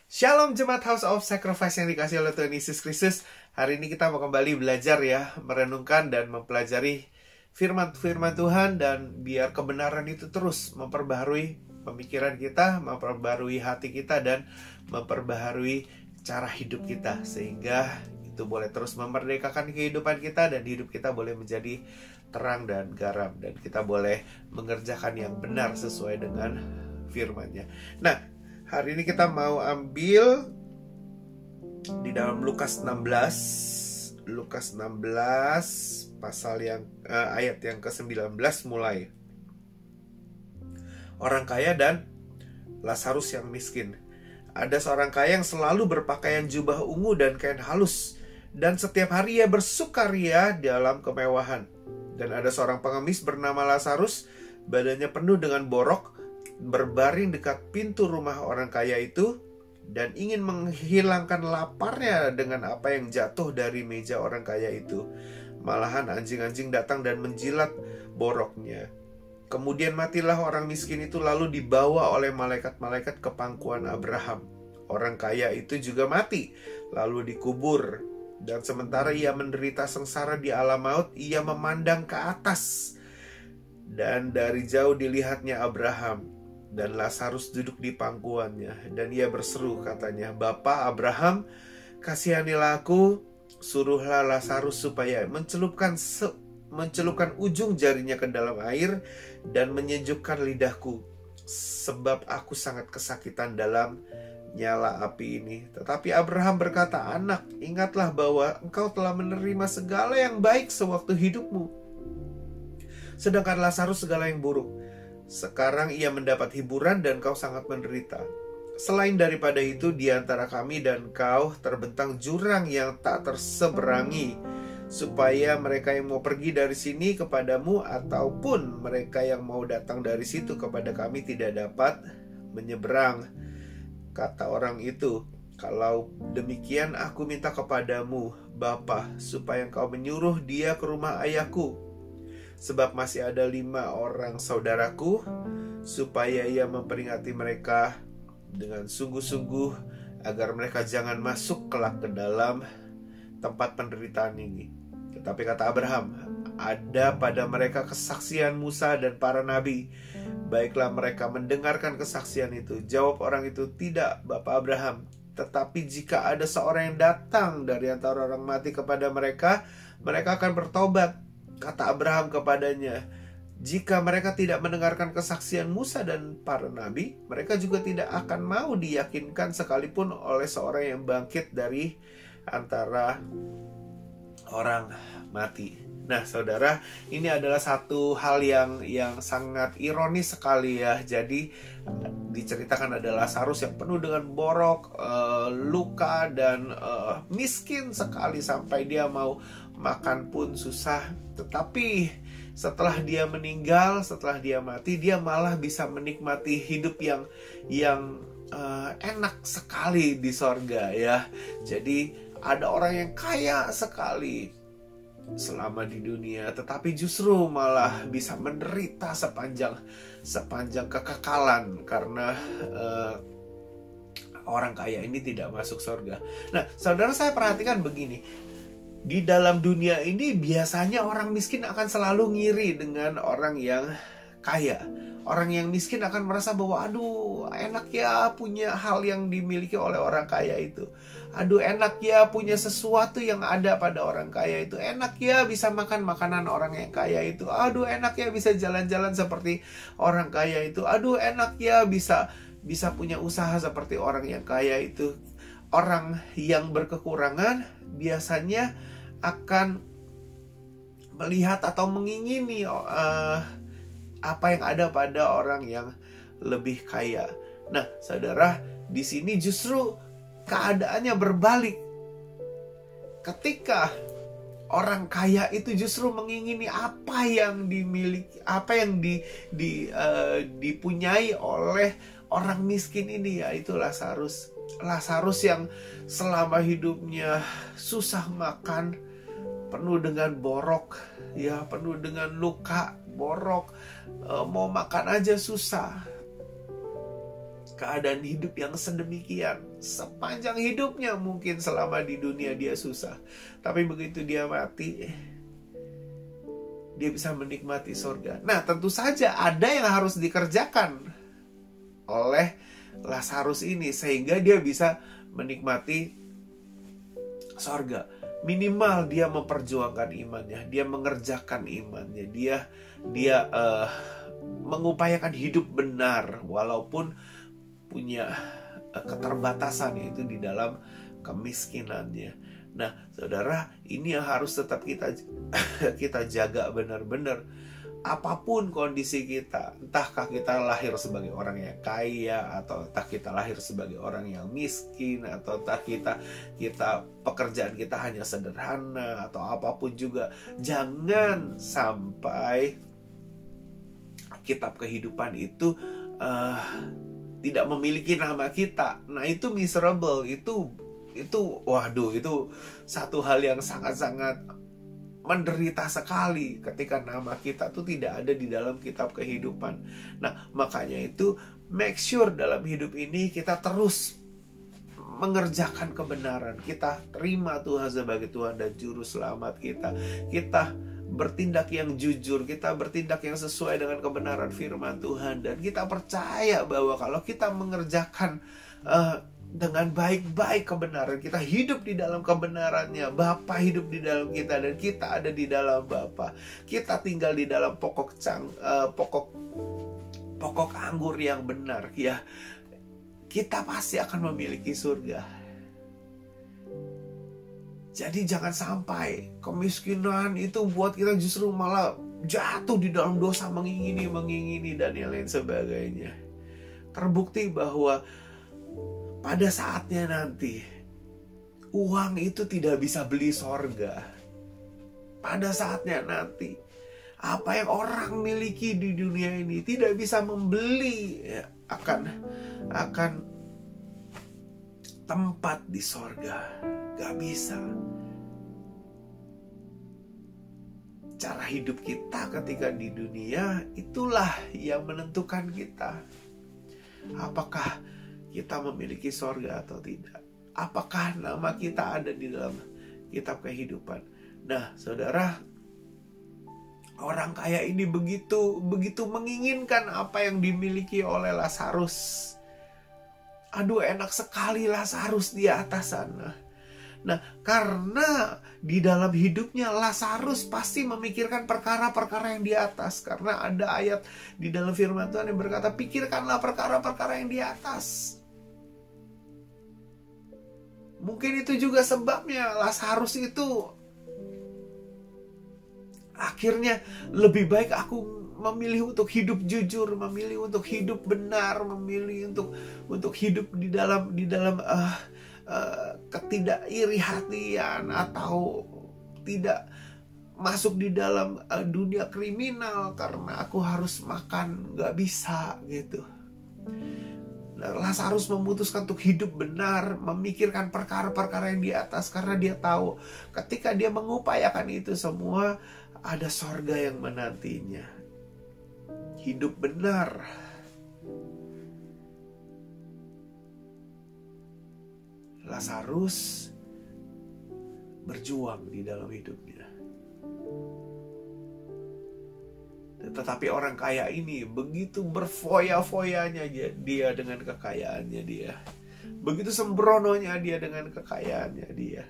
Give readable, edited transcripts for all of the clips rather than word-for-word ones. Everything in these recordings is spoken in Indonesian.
Shalom Jemaat House of Sacrifice yang dikasih oleh Tuhan Yesus Kristus. Hari ini kita mau kembali belajar ya, merenungkan dan mempelajari firman Tuhan. Dan biar kebenaran itu terus memperbaharui pemikiran kita, memperbaharui hati kita, dan memperbaharui cara hidup kita. Sehingga itu boleh terus memerdekakan kehidupan kita, dan hidup kita boleh menjadi terang dan garam. Dan kita boleh mengerjakan yang benar sesuai dengan firman-Nya. Nah, hari ini kita mau ambil di dalam Lukas 16 pasal yang ayat yang ke-19 mulai. Orang kaya dan Lazarus yang miskin. Ada seorang kaya yang selalu berpakaian jubah ungu dan kain halus, dan setiap hari ia bersukaria dalam kemewahan. Dan ada seorang pengemis bernama Lazarus, badannya penuh dengan borok, berbaring dekat pintu rumah orang kaya itu, dan ingin menghilangkan laparnya dengan apa yang jatuh dari meja orang kaya itu. Malahan anjing-anjing datang dan menjilat boroknya. Kemudian matilah orang miskin itu, lalu dibawa oleh malaikat-malaikat ke pangkuan Abraham. Orang kaya itu juga mati, lalu dikubur. Dan sementara ia menderita sengsara di alam maut, ia memandang ke atas, dan dari jauh dilihatnya Abraham dan Lazarus duduk di pangkuannya. Dan ia berseru, katanya, "Bapa Abraham, kasihanilah aku, suruhlah Lazarus supaya mencelupkan ujung jarinya ke dalam air dan menyejukkan lidahku, sebab aku sangat kesakitan dalam nyala api ini." Tetapi Abraham berkata, "Anak, ingatlah bahwa engkau telah menerima segala yang baik sewaktu hidupmu, sedangkan Lazarus segala yang buruk. Sekarang ia mendapat hiburan dan kau sangat menderita. Selain daripada itu, di antara kami dan kau terbentang jurang yang tak terseberangi, supaya mereka yang mau pergi dari sini kepadamu ataupun mereka yang mau datang dari situ kepada kami tidak dapat menyeberang." Kata orang itu, "Kalau demikian aku minta kepadamu, Bapa, supaya engkau menyuruh dia ke rumah ayahku, sebab masih ada 5 orang saudaraku, supaya ia memperingati mereka dengan sungguh-sungguh, agar mereka jangan masuk kelak ke dalam tempat penderitaan ini." Tetapi kata Abraham, "Ada pada mereka kesaksian Musa dan para nabi. Baiklah mereka mendengarkan kesaksian itu." Jawab orang itu, "Tidak, Bapak Abraham. Tetapi jika ada seorang yang datang dari antara orang mati kepada mereka, mereka akan bertobat." Kata Abraham kepadanya, "Jika mereka tidak mendengarkan kesaksian Musa dan para nabi, mereka juga tidak akan mau diyakinkan sekalipun oleh seorang yang bangkit dari antara orang mati." Nah, saudara, ini adalah satu hal yang sangat ironis sekali ya. Jadi diceritakan ada Lazarus yang penuh dengan borok, luka, dan miskin sekali sampai dia mau makan pun susah. Tetapi setelah dia meninggal, setelah dia mati, dia malah bisa menikmati hidup yang enak sekali di sorga ya. Jadi ada orang yang kaya sekali selama di dunia, tetapi justru malah bisa menderita sepanjang kekekalan karena orang kaya ini tidak masuk surga. Nah, saudara, saya perhatikan begini. Di dalam dunia ini biasanya orang miskin akan selalu ngiri dengan orang yang kaya. Orang yang miskin akan merasa bahwa, aduh, enak ya punya hal yang dimiliki oleh orang kaya itu. Aduh, enak ya punya sesuatu yang ada pada orang kaya itu. Enak ya bisa makan makanan orang yang kaya itu. Aduh, enak ya bisa jalan-jalan seperti orang kaya itu. Aduh, enak ya bisa punya usaha seperti orang yang kaya itu. Orang yang berkekurangan biasanya akan melihat atau mengingini apa yang ada pada orang yang lebih kaya. Nah, saudara, di sini justru keadaannya berbalik. Ketika orang kaya itu justru mengingini apa yang dimiliki, apa yang dipunyai oleh orang miskin ini, yaitu Lazarus. Lazarus yang selama hidupnya susah makan, penuh dengan borok, ya, penuh dengan luka, borok, mau makan aja susah. Keadaan hidup yang sedemikian. sepanjang hidupnya. Mungkin selama di dunia dia susah, tapi begitu dia mati, dia bisa menikmati surga. Nah, tentu saja ada yang harus dikerjakan oleh Lazarus ini sehingga dia bisa menikmati surga. Minimal dia memperjuangkan imannya, dia mengerjakan imannya, dia mengupayakan hidup benar walaupun punya keterbatasan, yaitu di dalam kemiskinannya. Nah, saudara, ini yang harus tetap kita jaga benar-benar. Apapun kondisi kita, entahkah kita lahir sebagai orang yang kaya, atau entah kita lahir sebagai orang yang miskin, atau entah kita pekerjaan kita hanya sederhana, atau apapun juga, jangan sampai kitab kehidupan itu tidak memiliki nama kita. Nah, itu miserable, itu waduh, itu satu hal yang sangat-sangat menderita sekali ketika nama kita tuh tidak ada di dalam kitab kehidupan. Nah, makanya itu make sure dalam hidup ini kita terus mengerjakan kebenaran. Kita terima Tuhan sebagai Tuhan dan Juru Selamat kita. Kita bertindak yang jujur, kita bertindak yang sesuai dengan kebenaran firman Tuhan, dan kita percaya bahwa kalau kita mengerjakan dengan baik-baik kebenaran, kita hidup di dalam kebenarannya, Bapa hidup di dalam kita dan kita ada di dalam Bapa. Kita tinggal di dalam pokok anggur yang benar, ya. Kita pasti akan memiliki surga. Jadi jangan sampai kemiskinan itu buat kita justru malah jatuh di dalam dosa, mengingini dan yang lain sebagainya. Terbukti bahwa pada saatnya nanti uang itu tidak bisa beli sorga. Pada saatnya nanti apa yang orang miliki di dunia ini tidak bisa membeli akan tempat di sorga. Gak bisa. Cara hidup kita ketika di dunia itulah yang menentukan kita. Apakah kita memiliki sorga atau tidak? Apakah nama kita ada di dalam kitab kehidupan? Nah, saudara, orang kaya ini begitu menginginkan apa yang dimiliki oleh Lazarus. Aduh, enak sekali Lazarus di atas sana. Nah, karena di dalam hidupnya Lazarus pasti memikirkan perkara-perkara yang di atas. Karena ada ayat di dalam firman Tuhan yang berkata, pikirkanlah perkara-perkara yang di atas. Mungkin itu juga sebabnya Lazarus itu akhirnya lebih baik aku memilih untuk hidup jujur, memilih untuk hidup benar, memilih untuk hidup di dalam ketidakiri hatian, atau tidak masuk di dalam dunia kriminal karena aku harus makan, gak bisa gitu. Nah, Lazarus memutuskan untuk hidup benar, memikirkan perkara-perkara yang di atas, karena dia tahu ketika dia mengupayakan itu semua, ada sorga yang menantinya. Hidup benar. Lazarus berjuang di dalam hidupnya. Tetapi orang kaya ini begitu berfoya-foyanya dia dengan kekayaannya dia. Begitu sembrononya dia dengan kekayaannya dia.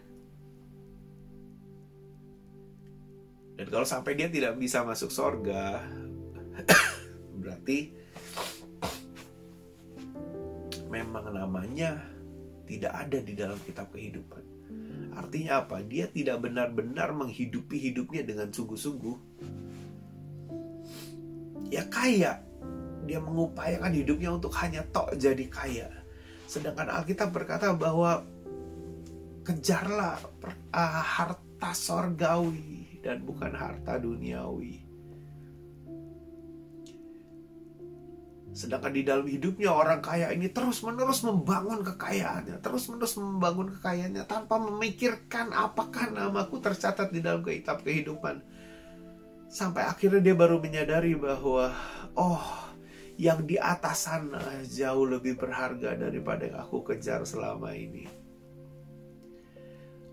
Dan kalau sampai dia tidak bisa masuk surga, berarti memang namanya tidak ada di dalam kitab kehidupan. Artinya apa? Dia tidak benar-benar menghidupi hidupnya dengan sungguh-sungguh. Ya kaya, dia mengupayakan hidupnya untuk hanya tok jadi kaya. Sedangkan Alkitab berkata bahwa kejarlah harta sorgawi dan bukan harta duniawi. Sedangkan di dalam hidupnya orang kaya ini terus-menerus membangun kekayaannya, tanpa memikirkan apakah namaku tercatat di dalam kitab kehidupan. Sampai akhirnya dia baru menyadari bahwa, oh, yang di atas sana jauh lebih berharga daripada yang aku kejar selama ini.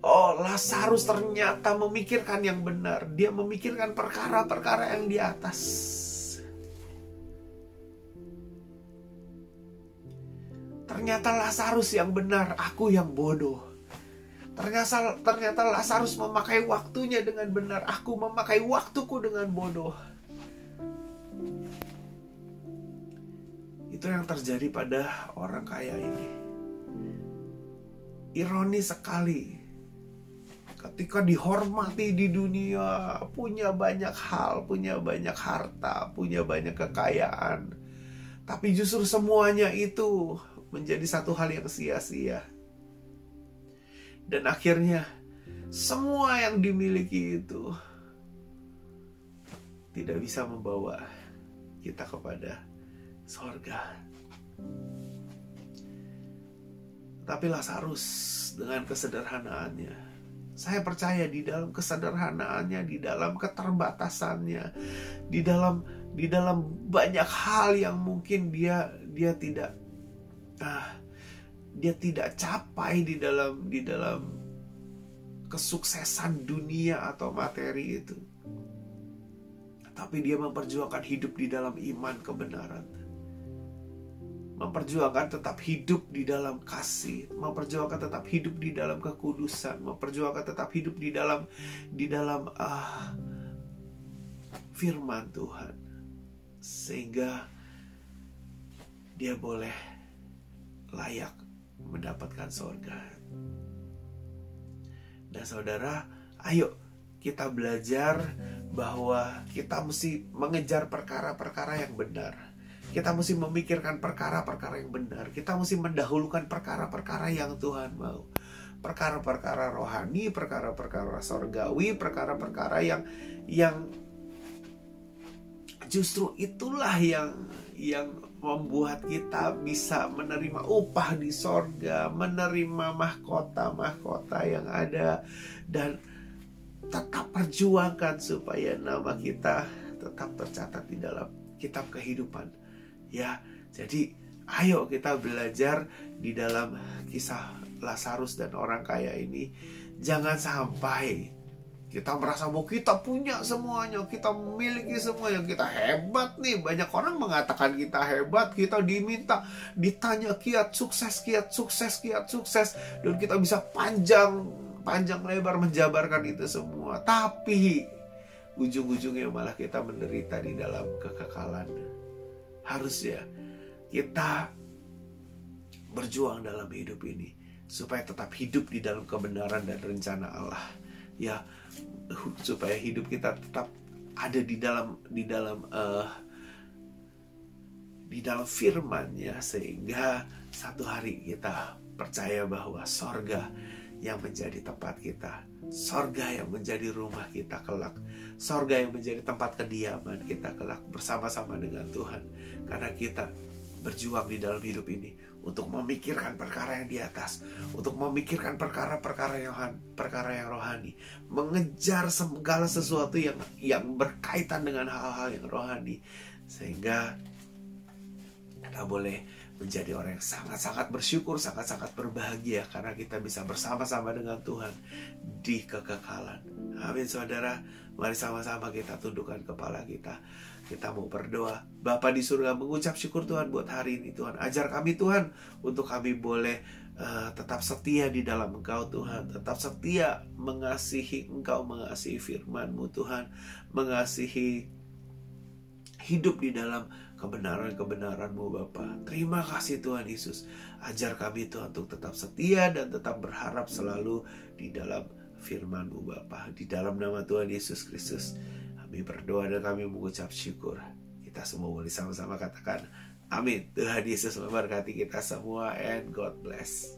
Oh, Lazarus ternyata memikirkan yang benar. Dia memikirkan perkara-perkara yang di atas. Ternyata Lazarus yang benar, aku yang bodoh. Ternyata Lazarus memakai waktunya dengan benar, aku memakai waktuku dengan bodoh. Itu yang terjadi pada orang kaya ini. Ironis sekali. Ketika dihormati di dunia, punya banyak hal, punya banyak harta, punya banyak kekayaan, tapi justru semuanya itu menjadi satu hal yang sia-sia. Dan akhirnya semua yang dimiliki itu tidak bisa membawa kita kepada sorga. Tapi Lazarus dengan kesederhanaannya, saya percaya di dalam kesederhanaannya, di dalam keterbatasannya, di dalam banyak hal yang mungkin dia tidak capai di dalam kesuksesan dunia atau materi itu. Tapi dia memperjuangkan hidup di dalam iman kebenaran. Memperjuangkan tetap hidup di dalam kasih, memperjuangkan tetap hidup di dalam kekudusan, memperjuangkan tetap hidup di dalam firman Tuhan, sehingga dia boleh layak mendapatkan sorga. Dan saudara, ayo kita belajar bahwa kita mesti mengejar perkara-perkara yang benar. Kita mesti memikirkan perkara-perkara yang benar. Kita mesti mendahulukan perkara-perkara yang Tuhan mau. Perkara-perkara rohani, perkara-perkara sorgawi, perkara-perkara yang justru itulah yang membuat kita bisa menerima upah di sorga, menerima mahkota-mahkota yang ada, dan tetap perjuangkan supaya nama kita tetap tercatat di dalam kitab kehidupan. Ya, jadi ayo kita belajar di dalam kisah Lazarus dan orang kaya ini. Jangan sampai kita merasa bahwa kita punya semuanya, kita memiliki semuanya, kita hebat nih. Banyak orang mengatakan kita hebat, kita ditanya kiat sukses, dan kita bisa panjang lebar menjabarkan itu semua. Tapi ujung-ujungnya malah kita menderita di dalam kekekalan. Harusnya kita berjuang dalam hidup ini supaya tetap hidup di dalam kebenaran dan rencana Allah. Ya, supaya hidup kita tetap ada di dalam firman-Nya, sehingga satu hari kita percaya bahwa sorga yang menjadi tempat kita, sorga yang menjadi rumah kita kelak, sorga yang menjadi tempat kediaman kita kelak bersama-sama dengan Tuhan. Karena kita berjuang di dalam hidup ini untuk memikirkan perkara yang di atas, untuk memikirkan perkara-perkara yang rohani, mengejar segala sesuatu yang berkaitan dengan hal-hal yang rohani, sehingga kita boleh menjadi orang yang sangat-sangat bersyukur, sangat-sangat berbahagia karena kita bisa bersama-sama dengan Tuhan di kekekalan. Amin saudara. Mari sama-sama kita tundukkan kepala kita. Kita mau berdoa. Bapa di surga, mengucap syukur Tuhan buat hari ini Tuhan. Ajar kami Tuhan untuk kami boleh tetap setia di dalam Engkau Tuhan. Tetap setia mengasihi Engkau, mengasihi firman-Mu Tuhan. Mengasihi hidup di dalam kebenaran-kebenaran-Mu Bapa. Terima kasih Tuhan Yesus. Ajar kami Tuhan untuk tetap setia dan tetap berharap selalu di dalam firman-Mu Bapa. Di dalam nama Tuhan Yesus Kristus kami berdoa dan kami mengucap syukur. Kita semua boleh sama-sama katakan amin. Tuhan Yesus memberkati kita semua, and God bless.